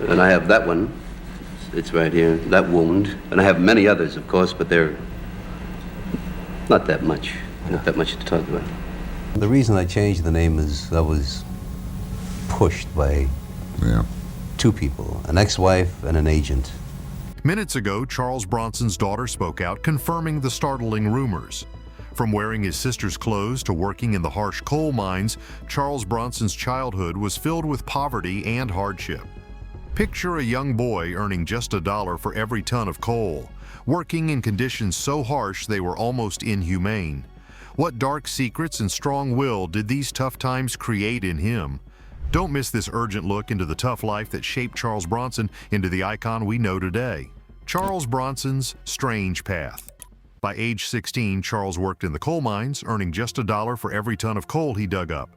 And I have that one. It's right here, that wound. And I have many others, of course, but they're not that much to talk about. The reason I changed the name is I was pushed by two people, an ex-wife and an agent. Minutes ago, Charles Bronson's daughter spoke out, confirming the startling rumors. From wearing his sister's clothes to working in the harsh coal mines, Charles Bronson's childhood was filled with poverty and hardship. Picture a young boy earning just $1 for every ton of coal, working in conditions so harsh they were almost inhumane. What dark secrets and strong will did these tough times create in him? Don't miss this urgent look into the tough life that shaped Charles Bronson into the icon we know today. Charles Bronson's strange path. By age 16, Charles worked in the coal mines, earning just $1 for every ton of coal he dug up.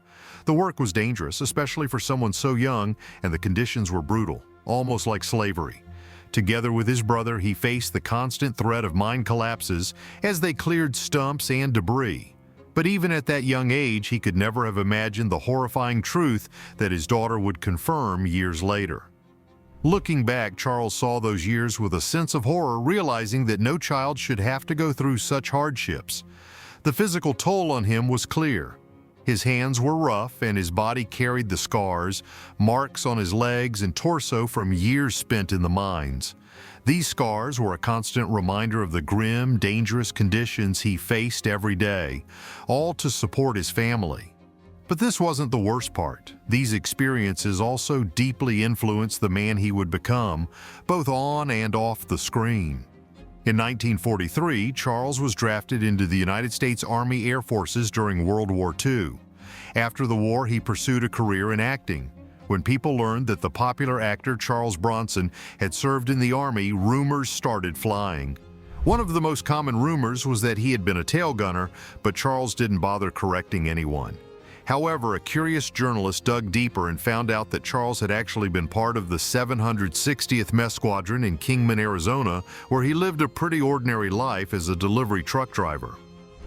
The work was dangerous, especially for someone so young, and the conditions were brutal, almost like slavery. Together with his brother, he faced the constant threat of mine collapses as they cleared stumps and debris. But even at that young age, he could never have imagined the horrifying truth that his daughter would confirm years later. Looking back, Charles saw those years with a sense of horror, realizing that no child should have to go through such hardships. The physical toll on him was clear. His hands were rough and his body carried the scars, marks on his legs and torso from years spent in the mines. These scars were a constant reminder of the grim, dangerous conditions he faced every day, all to support his family. But this wasn't the worst part. These experiences also deeply influenced the man he would become, both on and off the screen. In 1943, Charles was drafted into the United States Army Air Forces during World War II. After the war, he pursued a career in acting. When people learned that the popular actor Charles Bronson had served in the Army, rumors started flying. One of the most common rumors was that he had been a tail gunner, but Charles didn't bother correcting anyone. However, a curious journalist dug deeper and found out that Charles had actually been part of the 760th Mess Squadron in Kingman, Arizona, where he lived a pretty ordinary life as a delivery truck driver.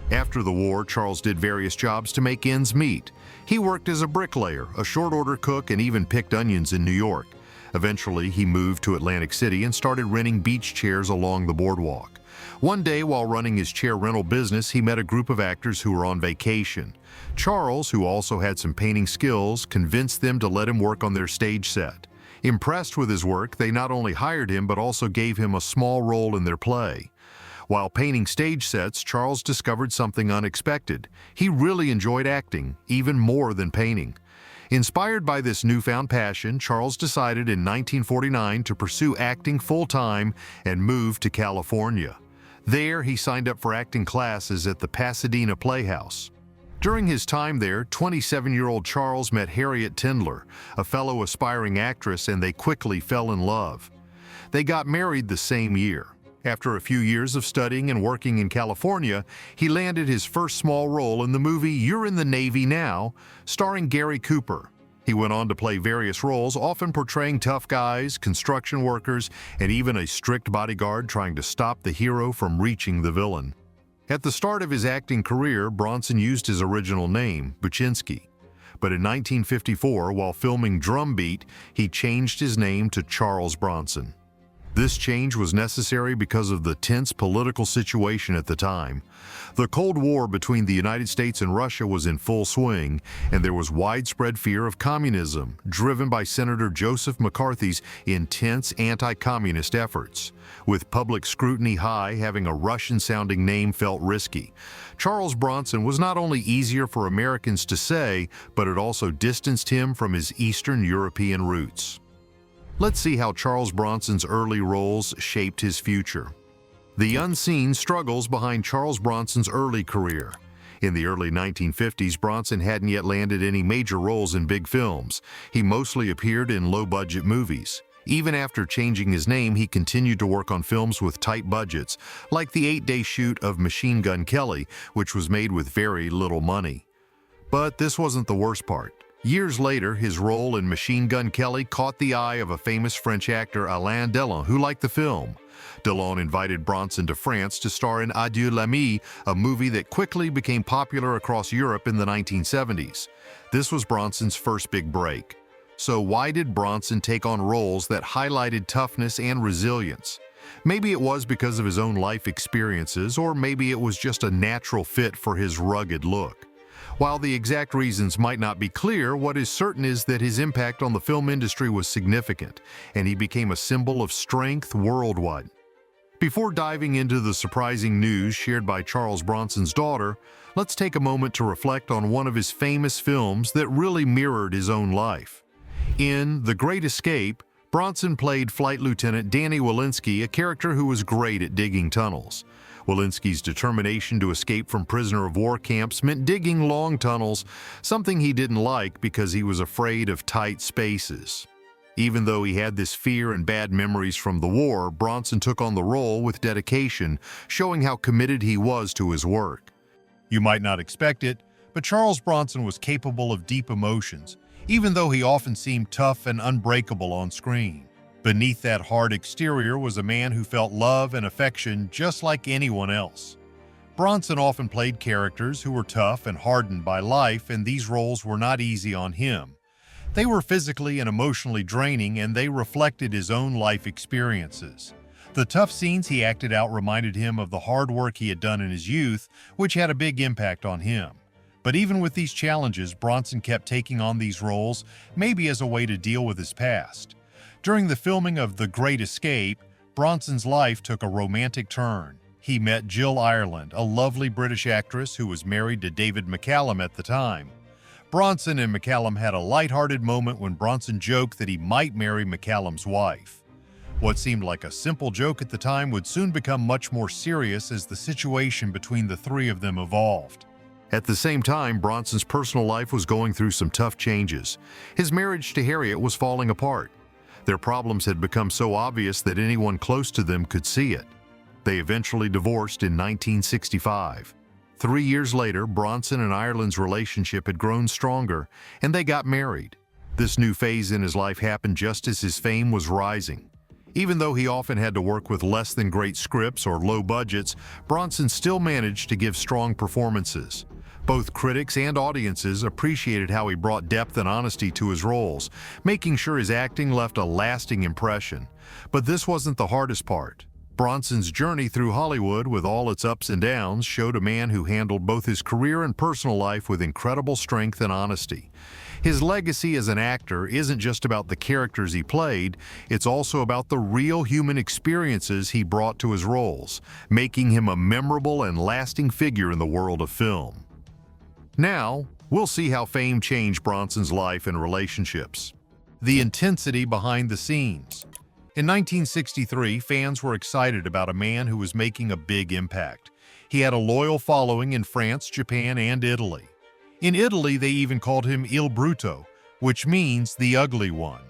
After the war, Charles did various jobs to make ends meet. He worked as a bricklayer, a short-order cook, and even picked onions in New York. Eventually, he moved to Atlantic City and started renting beach chairs along the boardwalk. One day, while running his chair rental business, he met a group of actors who were on vacation. Charles, who also had some painting skills, convinced them to let him work on their stage set. Impressed with his work, they not only hired him but also gave him a small role in their play. While painting stage sets, Charles discovered something unexpected. He really enjoyed acting, even more than painting. Inspired by this newfound passion, Charles decided in 1949 to pursue acting full-time and moved to California. There, he signed up for acting classes at the Pasadena Playhouse. During his time there, 27-year-old Charles met Harriet Tendler, a fellow aspiring actress, and they quickly fell in love. They got married the same year. After a few years of studying and working in California, he landed his first small role in the movie You're in the Navy Now, starring Gary Cooper. He went on to play various roles, often portraying tough guys, construction workers, and even a strict bodyguard trying to stop the hero from reaching the villain. At the start of his acting career, Bronson used his original name, Buczynski. But in 1954, while filming Drumbeat, he changed his name to Charles Bronson. This change was necessary because of the tense political situation at the time. The Cold War between the United States and Russia was in full swing, and there was widespread fear of communism, driven by Senator Joseph McCarthy's intense anti-communist efforts. With public scrutiny high, having a Russian-sounding name felt risky. Charles Bronson was not only easier for Americans to say, but it also distanced him from his Eastern European roots. Let's see how Charles Bronson's early roles shaped his future. The unseen struggles behind Charles Bronson's early career. In the early 1950s, Bronson hadn't yet landed any major roles in big films. He mostly appeared in low-budget movies. Even after changing his name, he continued to work on films with tight budgets, like the 8-day shoot of Machine Gun Kelly, which was made with very little money. But this wasn't the worst part. Years later, his role in Machine Gun Kelly caught the eye of a famous French actor, Alain Delon, who liked the film. Delon invited Bronson to France to star in Adieu l'ami, a movie that quickly became popular across Europe in the 1970s. This was Bronson's first big break. So why did Bronson take on roles that highlighted toughness and resilience? Maybe it was because of his own life experiences, or maybe it was just a natural fit for his rugged look. While the exact reasons might not be clear, what is certain is that his impact on the film industry was significant, and he became a symbol of strength worldwide. Before diving into the surprising news shared by Charles Bronson's daughter, let's take a moment to reflect on one of his famous films that really mirrored his own life. In The Great Escape, Bronson played Flight Lieutenant Danny Walensky, a character who was great at digging tunnels. Walensky's determination to escape from prisoner of war camps meant digging long tunnels, something he didn't like because he was afraid of tight spaces. Even though he had this fear and bad memories from the war, Bronson took on the role with dedication, showing how committed he was to his work. You might not expect it, but Charles Bronson was capable of deep emotions, even though he often seemed tough and unbreakable on screen. Beneath that hard exterior was a man who felt love and affection just like anyone else. Bronson often played characters who were tough and hardened by life, and these roles were not easy on him. They were physically and emotionally draining, and they reflected his own life experiences. The tough scenes he acted out reminded him of the hard work he had done in his youth, which had a big impact on him. But even with these challenges, Bronson kept taking on these roles, maybe as a way to deal with his past. During the filming of The Great Escape, Bronson's life took a romantic turn. He met Jill Ireland, a lovely British actress who was married to David McCallum at the time. Bronson and McCallum had a lighthearted moment when Bronson joked that he might marry McCallum's wife. What seemed like a simple joke at the time would soon become much more serious as the situation between the three of them evolved. At the same time, Bronson's personal life was going through some tough changes. His marriage to Harriet was falling apart. Their problems had become so obvious that anyone close to them could see it. They eventually divorced in 1965. 3 years later, Bronson and Ireland's relationship had grown stronger, and they got married. This new phase in his life happened just as his fame was rising. Even though he often had to work with less than great scripts or low budgets, Bronson still managed to give strong performances. Both critics and audiences appreciated how he brought depth and honesty to his roles, making sure his acting left a lasting impression. But this wasn't the hardest part. Bronson's journey through Hollywood, with all its ups and downs, showed a man who handled both his career and personal life with incredible strength and honesty. His legacy as an actor isn't just about the characters he played, it's also about the real human experiences he brought to his roles, making him a memorable and lasting figure in the world of film. Now, we'll see how fame changed Bronson's life and relationships. The intensity behind the scenes. In 1963, fans were excited about a man who was making a big impact. He had a loyal following in France, Japan, and Italy. In Italy, they even called him Il Brutto, which means the ugly one.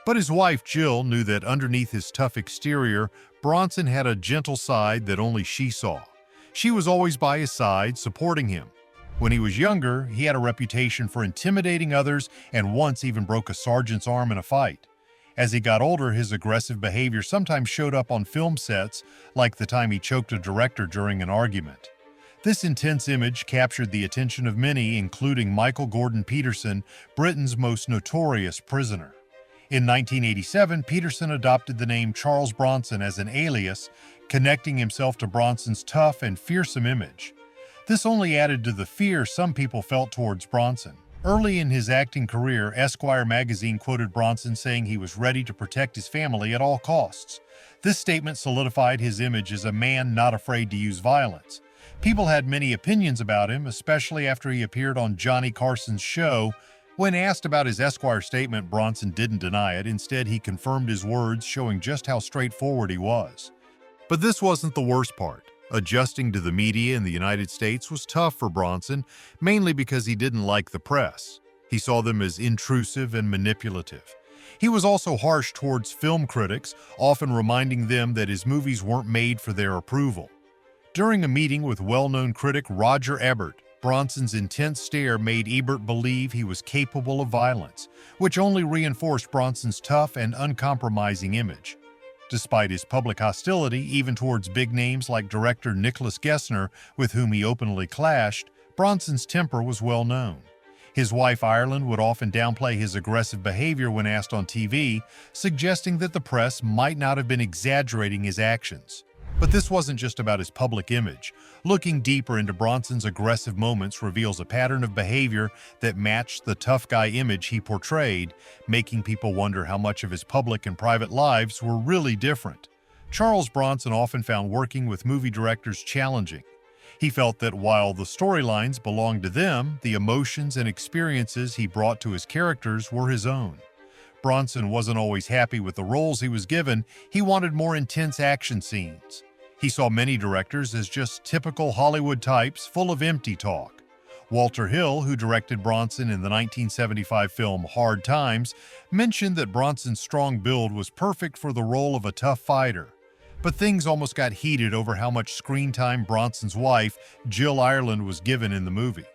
But his wife, Jill, knew that underneath his tough exterior, Bronson had a gentle side that only she saw. She was always by his side, supporting him. When he was younger, he had a reputation for intimidating others and once even broke a sergeant's arm in a fight. As he got older, his aggressive behavior sometimes showed up on film sets, like the time he choked a director during an argument. This intense image captured the attention of many, including Michael Gordon Peterson, Britain's most notorious prisoner. In 1987, Peterson adopted the name Charles Bronson as an alias, connecting himself to Bronson's tough and fearsome image. This only added to the fear some people felt towards Bronson. Early in his acting career, Esquire magazine quoted Bronson saying he was ready to protect his family at all costs. This statement solidified his image as a man not afraid to use violence. People had many opinions about him, especially after he appeared on Johnny Carson's show. When asked about his Esquire statement, Bronson didn't deny it. Instead, he confirmed his words, showing just how straightforward he was. But this wasn't the worst part. Adjusting to the media in the United States was tough for Bronson, mainly because he didn't like the press. He saw them as intrusive and manipulative. He was also harsh towards film critics, often reminding them that his movies weren't made for their approval. During a meeting with well-known critic Roger Ebert, Bronson's intense stare made Ebert believe he was capable of violence, which only reinforced Bronson's tough and uncompromising image. Despite his public hostility, even towards big names like director Nicholas Gessner, with whom he openly clashed, Bronson's temper was well known. His wife Ireland would often downplay his aggressive behavior when asked on TV, suggesting that the press might not have been exaggerating his actions. But this wasn't just about his public image. Looking deeper into Bronson's aggressive moments reveals a pattern of behavior that matched the tough guy image he portrayed, making people wonder how much of his public and private lives were really different. Charles Bronson often found working with movie directors challenging. He felt that while the storylines belonged to them, the emotions and experiences he brought to his characters were his own. Bronson wasn't always happy with the roles he was given. He wanted more intense action scenes. He saw many directors as just typical Hollywood types full of empty talk. Walter Hill, who directed Bronson in the 1975 film Hard Times, mentioned that Bronson's strong build was perfect for the role of a tough fighter. But things almost got heated over how much screen time Bronson's wife, Jill Ireland, was given in the movie.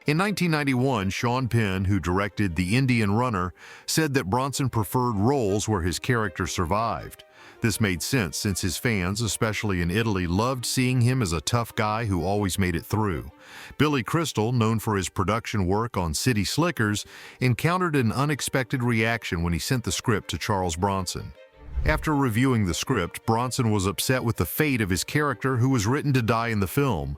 In 1991, Sean Penn, who directed The Indian Runner, said that Bronson preferred roles where his character survived. This made sense since his fans, especially in Italy, loved seeing him as a tough guy who always made it through. Billy Crystal, known for his production work on City Slickers, encountered an unexpected reaction when he sent the script to Charles Bronson. After reviewing the script, Bronson was upset with the fate of his character who was written to die in the film.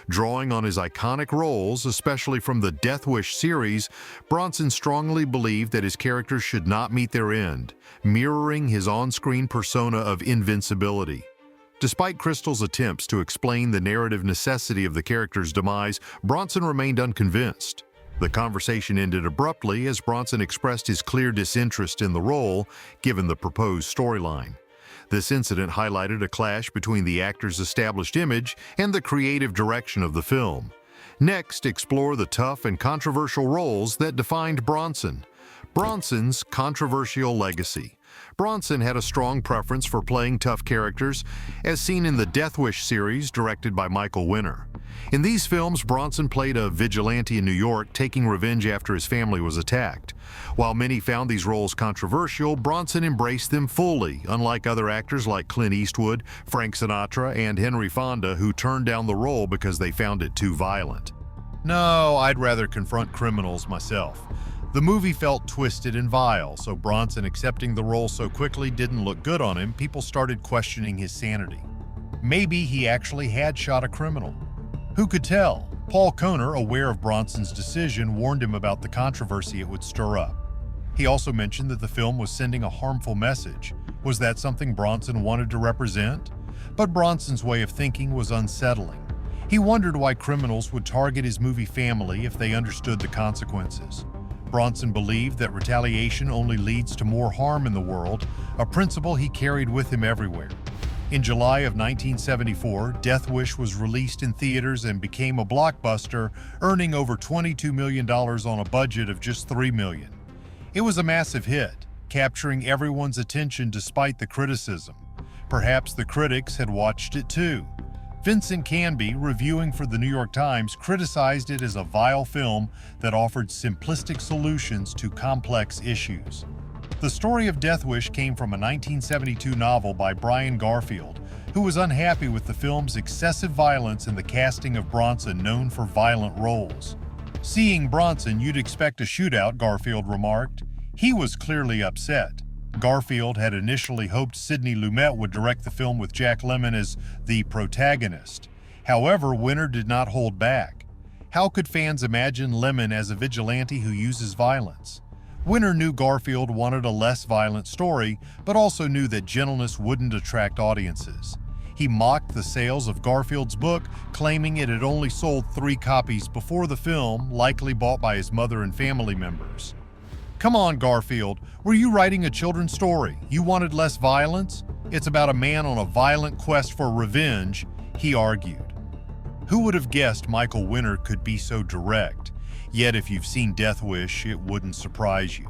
Drawing on his iconic roles, especially from the Death Wish series, Bronson strongly believed that his characters should not meet their end, mirroring his on-screen persona of invincibility. Despite Crystal's attempts to explain the narrative necessity of the character's demise, Bronson remained unconvinced. The conversation ended abruptly as Bronson expressed his clear disinterest in the role, given the proposed storyline. This incident highlighted a clash between the actor's established image and the creative direction of the film. Next, explore the tough and controversial roles that defined Bronson. Bronson's controversial legacy. Bronson had a strong preference for playing tough characters, as seen in the Death Wish series directed by Michael Winner. In these films, Bronson played a vigilante in New York taking revenge after his family was attacked. While many found these roles controversial, Bronson embraced them fully, unlike other actors like Clint Eastwood, Frank Sinatra, and Henry Fonda, who turned down the role because they found it too violent. No, I'd rather confront criminals myself. The movie felt twisted and vile, so Bronson accepting the role so quickly didn't look good on him. People started questioning his sanity. Maybe he actually had shot a criminal. Who could tell? Paul Kohner, aware of Bronson's decision, warned him about the controversy it would stir up. He also mentioned that the film was sending a harmful message. Was that something Bronson wanted to represent? But Bronson's way of thinking was unsettling. He wondered why criminals would target his movie family if they understood the consequences. Bronson believed that retaliation only leads to more harm in the world, a principle he carried with him everywhere. In July of 1974, Death Wish was released in theaters and became a blockbuster, earning over $22 million on a budget of just $3 million. It was a massive hit, capturing everyone's attention despite the criticism. Perhaps the critics had watched it too. Vincent Canby, reviewing for the New York Times, criticized it as a vile film that offered simplistic solutions to complex issues. The story of Death Wish came from a 1972 novel by Brian Garfield, who was unhappy with the film's excessive violence and the casting of Bronson, known for violent roles. Seeing Bronson, you'd expect a shootout, Garfield remarked. He was clearly upset. Garfield had initially hoped Sidney Lumet would direct the film with Jack Lemmon as the protagonist. However, Winner did not hold back. How could fans imagine Lemmon as a vigilante who uses violence? Winner knew Garfield wanted a less violent story, but also knew that gentleness wouldn't attract audiences. He mocked the sales of Garfield's book, claiming it had only sold 3 copies before the film, likely bought by his mother and family members. Come on, Garfield, were you writing a children's story? You wanted less violence? It's about a man on a violent quest for revenge, he argued. Who would have guessed Michael Winner could be so direct? Yet if you've seen Death Wish, it wouldn't surprise you.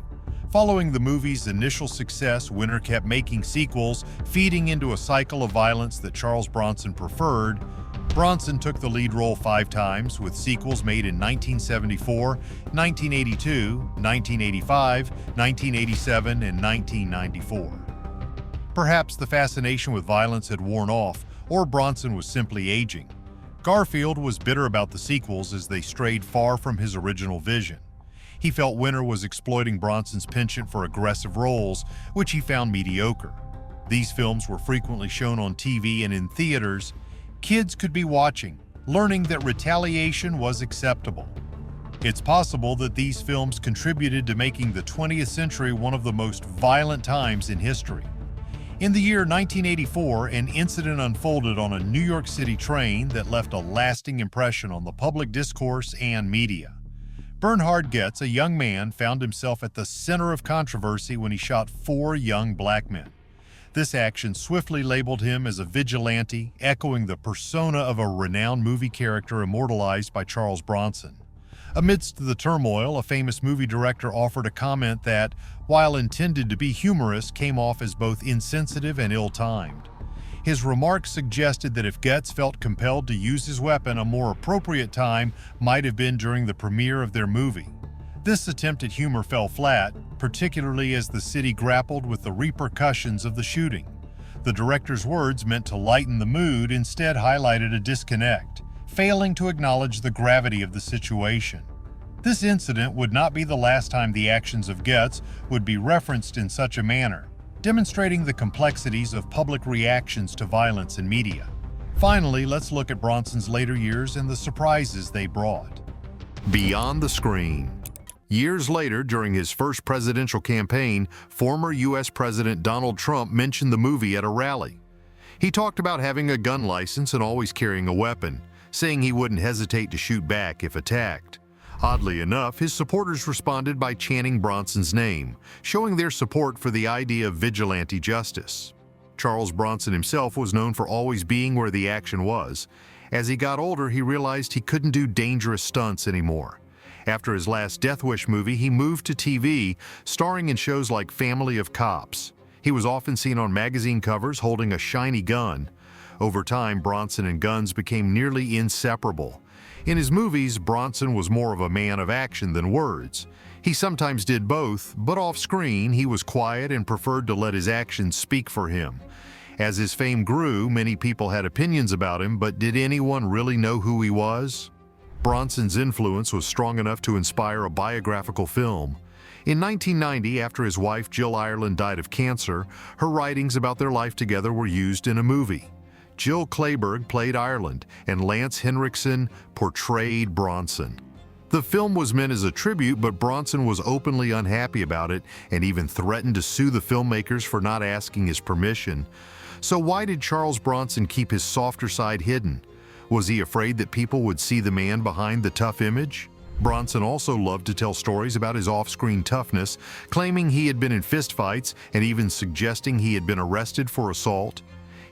Following the movie's initial success, Winner kept making sequels, feeding into a cycle of violence that Charles Bronson preferred. Bronson took the lead role 5 times, with sequels made in 1974, 1982, 1985, 1987, and 1994. Perhaps the fascination with violence had worn off, or Bronson was simply aging. Garfield was bitter about the sequels as they strayed far from his original vision. He felt Winter was exploiting Bronson's penchant for aggressive roles, which he found mediocre. These films were frequently shown on TV and in theaters. Kids could be watching, learning that retaliation was acceptable. It's possible that these films contributed to making the 20th century one of the most violent times in history. In the year 1984, an incident unfolded on a New York City train that left a lasting impression on the public discourse and media. Bernhard Goetz, a young man, found himself at the center of controversy when he shot 4 young black men. This action swiftly labeled him as a vigilante, echoing the persona of a renowned movie character immortalized by Charles Bronson. Amidst the turmoil, a famous movie director offered a comment that, while intended to be humorous, came off as both insensitive and ill-timed. His remarks suggested that if Goetz felt compelled to use his weapon, a more appropriate time might have been during the premiere of their movie. This attempt at humor fell flat, particularly as the city grappled with the repercussions of the shooting. The director's words, meant to lighten the mood, instead highlighted a disconnect, failing to acknowledge the gravity of the situation. This incident would not be the last time the actions of Goetz would be referenced in such a manner, demonstrating the complexities of public reactions to violence in media. Finally, let's look at Bronson's later years and the surprises they brought. Beyond the screen. Years later, during his first presidential campaign, former U.S. President Donald Trump mentioned the movie at a rally. He talked about having a gun license and always carrying a weapon, saying he wouldn't hesitate to shoot back if attacked. Oddly enough, his supporters responded by chanting Bronson's name, showing their support for the idea of vigilante justice. Charles Bronson himself was known for always being where the action was. As he got older, he realized he couldn't do dangerous stunts anymore. After his last Death Wish movie, he moved to TV, starring in shows like Family of Cops. He was often seen on magazine covers holding a shiny gun. Over time, Bronson and guns became nearly inseparable. In his movies, Bronson was more of a man of action than words. He sometimes did both, but off-screen, he was quiet and preferred to let his actions speak for him. As his fame grew, many people had opinions about him, but did anyone really know who he was? Bronson's influence was strong enough to inspire a biographical film. In 1990, after his wife Jill Ireland died of cancer, her writings about their life together were used in a movie. Jill Clayburgh played Ireland, and Lance Henriksen portrayed Bronson. The film was meant as a tribute, but Bronson was openly unhappy about it and even threatened to sue the filmmakers for not asking his permission. So why did Charles Bronson keep his softer side hidden? Was he afraid that people would see the man behind the tough image? Bronson also loved to tell stories about his off-screen toughness, claiming he had been in fistfights and even suggesting he had been arrested for assault.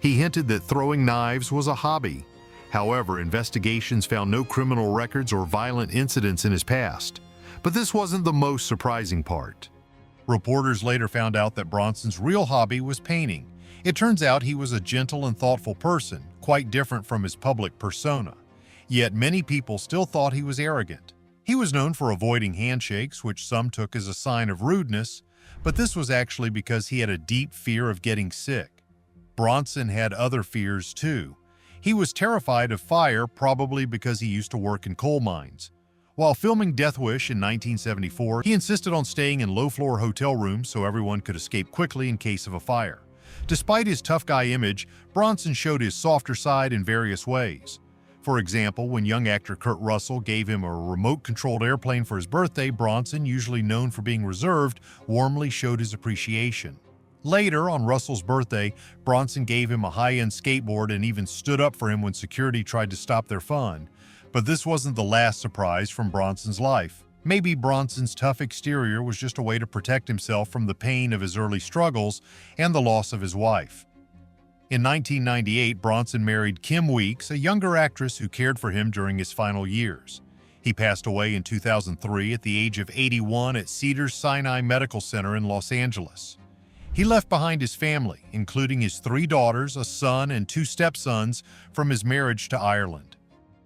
He hinted that throwing knives was a hobby. However, investigations found no criminal records or violent incidents in his past. But this wasn't the most surprising part. Reporters later found out that Bronson's real hobby was painting. It turns out he was a gentle and thoughtful person, quite different from his public persona. Yet many people still thought he was arrogant. He was known for avoiding handshakes, which some took as a sign of rudeness, but this was actually because he had a deep fear of getting sick. Bronson had other fears too. He was terrified of fire, probably because he used to work in coal mines. While filming Death Wish in 1974, he insisted on staying in low-floor hotel rooms so everyone could escape quickly in case of a fire. Despite his tough guy image, Bronson showed his softer side in various ways. For example, when young actor Kurt Russell gave him a remote-controlled airplane for his birthday, Bronson, usually known for being reserved, warmly showed his appreciation. Later, on Russell's birthday, Bronson gave him a high-end skateboard and even stood up for him when security tried to stop their fun. But this wasn't the last surprise from Bronson's life. Maybe Bronson's tough exterior was just a way to protect himself from the pain of his early struggles and the loss of his wife. In 1998, Bronson married Kim Weeks, a younger actress who cared for him during his final years. He passed away in 2003 at the age of 81 at Cedars-Sinai Medical Center in Los Angeles. He left behind his family, including his 3 daughters, a son, and 2 stepsons from his marriage to Ireland.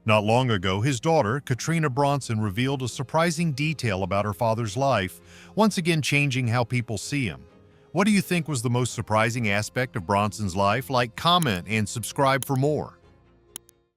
Not long ago, his daughter, Katrina Bronson, revealed a surprising detail about her father's life, once again changing how people see him. What do you think was the most surprising aspect of Bronson's life? Like, comment, and subscribe for more.